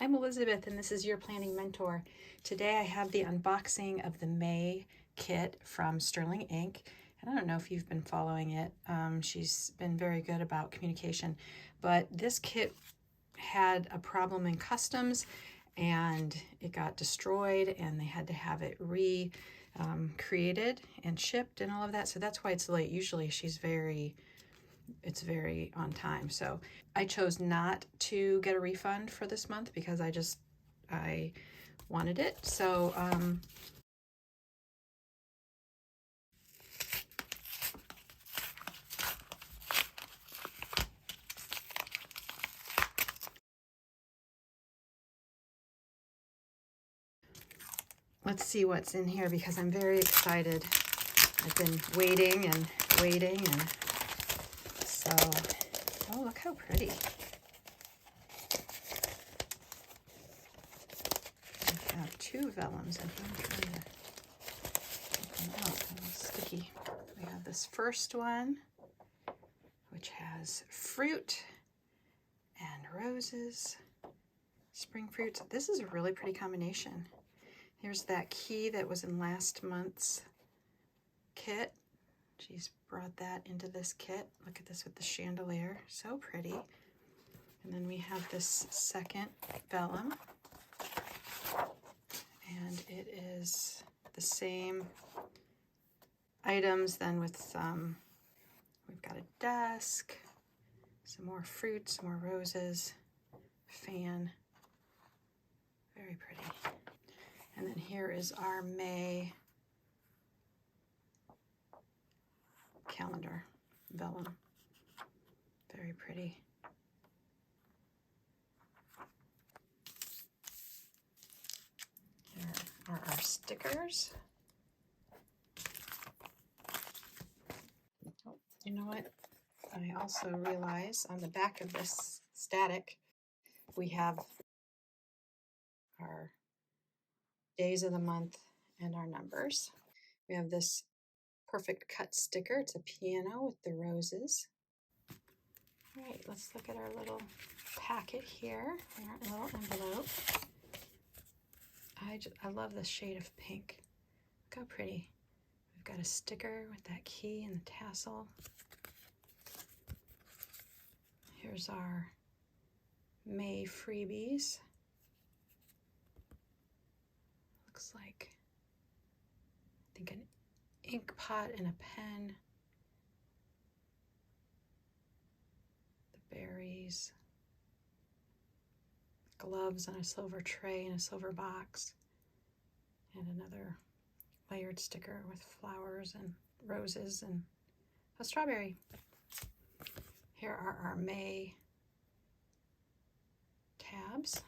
I'm Elizabeth and this is your planning mentor. Today I have the unboxing of the May kit from Sterling Ink. And I don't know if you've been following it. She's been very good about communication, but this kit had a problem in customs and it got destroyed and they had to have it created and shipped and all of that. So that's why it's late. Usually it's very on time. So I chose not to get a refund for this month because I wanted it. So let's see what's in here because I'm very excited. I've been waiting and waiting, and so, oh, look how pretty. I have two vellums in here. I'm trying to get them out. They're a little sticky. We have this first one, which has fruit and roses, spring fruits. This is a really pretty combination. Here's that key that was in last month's kit. She's brought that into this kit. Look at this with the chandelier, so pretty. And then we have this second vellum, and it is the same items then with some, we've got a desk, some more fruit, some more roses, fan, very pretty. And then here is our May calendar vellum, very pretty. Here are our stickers. Oh, you know what? I also realize on the back of this static, we have our days of the month and our numbers. We have this perfect cut sticker. It's a piano with the roses. All right, let's look at our little packet here, our little envelope. I love this shade of pink. Look how pretty. We've got a sticker with that key and the tassel. Here's our May freebies. Looks like, I think, an ink pot and a pen. The berries. Gloves on a silver tray in a silver box. And another layered sticker with flowers and roses and a strawberry. Here are our May tabs,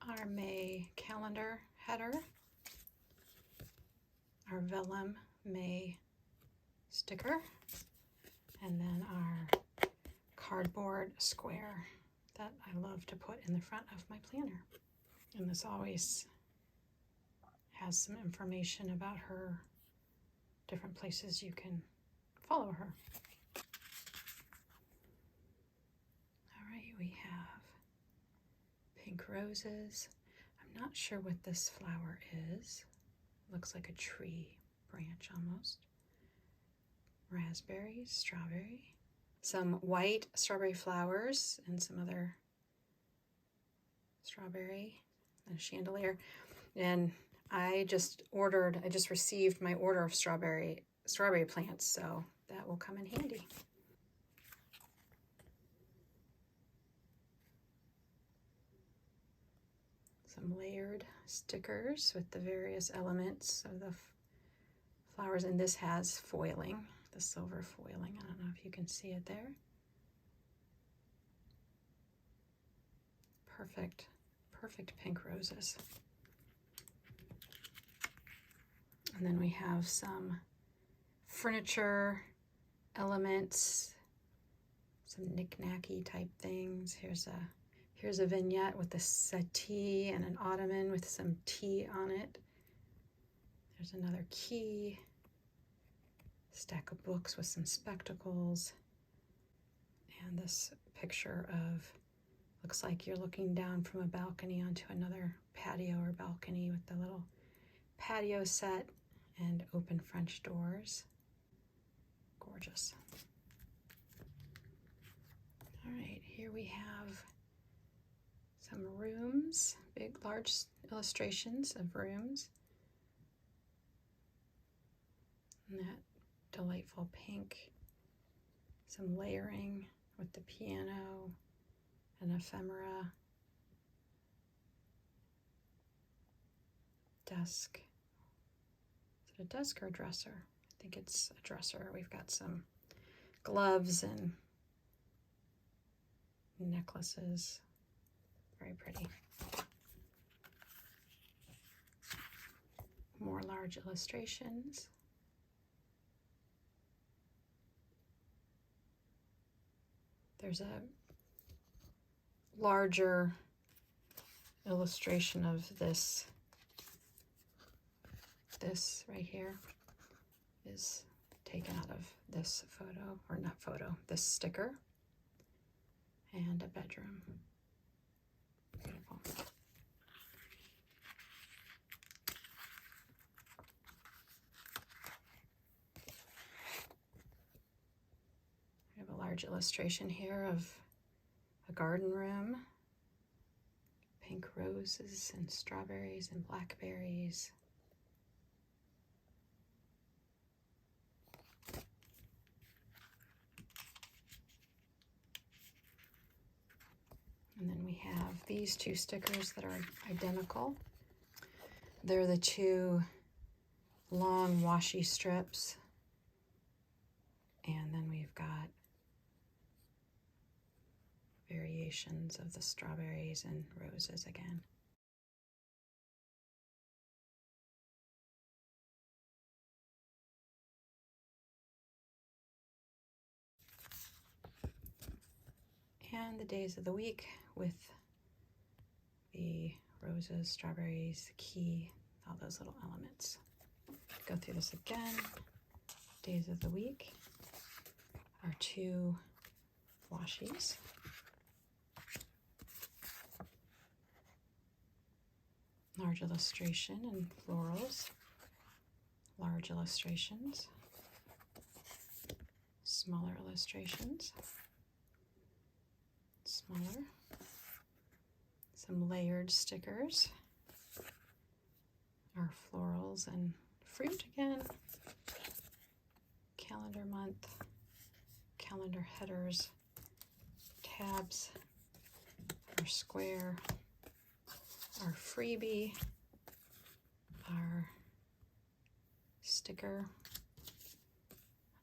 our May calendar header, our vellum May sticker, and then our cardboard square that I love to put in the front of my planner. And this always has some information about her, different places you can follow her. All right, we have pink roses. I'm not sure what this flower is. Looks like a tree branch almost. Raspberries, strawberry, some white strawberry flowers and some other strawberry and a chandelier. And I just received my order of strawberry plants, so that will come in handy. Some layered stickers with the various elements of the flowers, and this has foiling, the silver foiling. I don't know if you can see it there. Perfect pink roses. And then we have some furniture elements, some knick-knacky type things. Here's a vignette with a settee and an ottoman with some tea on it. There's another key, stack of books with some spectacles, and this picture of Looks like you're looking down from a balcony onto another patio or balcony with the little patio set and open French doors. Gorgeous. All right, here we have some rooms, big, large illustrations of rooms. And that delightful pink. Some layering with the piano and ephemera. Desk. Is it a desk or a dresser? I think it's a dresser. We've got some gloves and necklaces. Very pretty. More large illustrations. There's a larger illustration of this. This right here is taken out of this photo, or not photo, this sticker, and a bedroom. Beautiful. We have a large illustration here of a garden room, pink roses and strawberries and blackberries. And then we have these two stickers that are identical. They're the two long washi strips. And then we've got variations of the strawberries and roses again. And the days of the week with the roses, strawberries, key, all those little elements. Go through this again. Days of the week. Our two washis. Large illustration and florals. Large illustrations. Smaller illustrations. Smaller. Some layered stickers. Our florals and fruit again. Calendar month. Calendar headers. Tabs. Our square. Our freebie. Our sticker.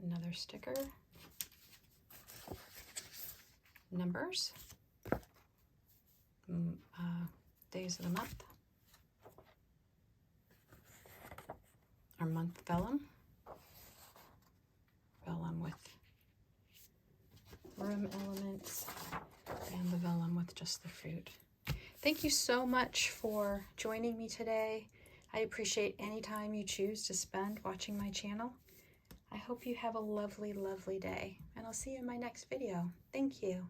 Another sticker. Numbers. Days of the month. Our month vellum. Vellum with room elements, and the vellum with just the fruit. Thank you so much for joining me today. I appreciate any time you choose to spend watching my channel. I hope you have a lovely, lovely day, and I'll see you in my next video. Thank you.